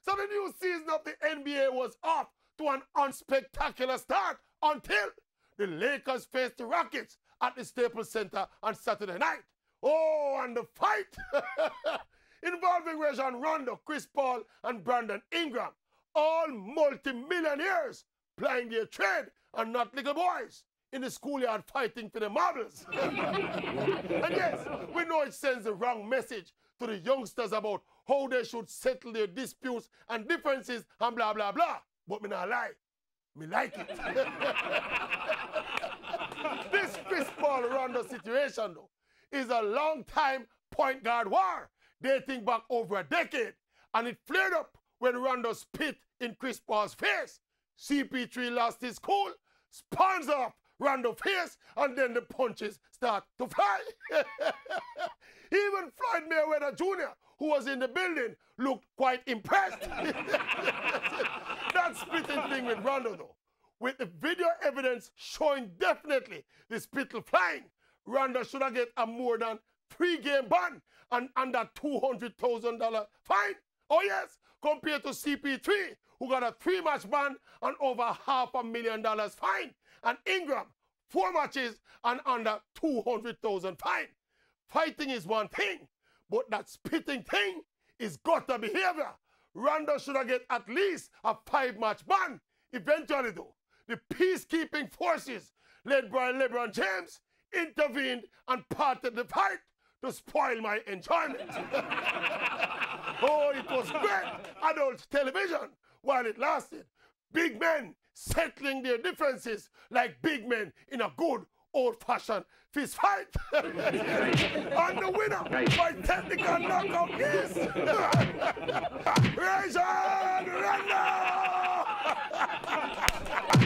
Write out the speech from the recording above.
So the new season of the NBA was off to an unspectacular start until the Lakers faced the Rockets at the Staples Center on Saturday night. Oh, and the fight involving Rajon Rondo, Chris Paul, and Brandon Ingram, all multi-millionaires plying their trade and not little boys in the schoolyard fighting for the marbles. And yes, we know it sends the wrong message to the youngsters about how they should settle their disputes and differences and blah, blah, blah. But me not lie. Me like it. This Chris Paul Rondo situation, though, is a long-time point guard war dating back over a decade. And it flared up when Rondo spit in Chris Paul's face. CP3 lost his cool, spawns off Rondo's face, and then the punches start to fly. Even Floyd Mayweather Jr., who was in the building, looked quite impressed. That spitting thing with Rondo, though, with the video evidence showing definitely the spittle flying, Rondo should have get a more than 3-game ban and under $200,000 fine. Oh yes, compared to CP3, who got a 3-match ban and over $500,000 fine, and Ingram, 4 matches and under $200,000 fine. Fighting is one thing, but that spitting thing is gutter behavior. Rondo should have get at least a 5-match ban. Eventually, though, the peacekeeping forces led by LeBron James intervened and parted the fight to spoil my enjoyment. Oh, it was great adult television while it lasted. Big men settling their differences like big men in a good old-fashioned fist fight. And the winner by technical knockout is Rajon Rondo!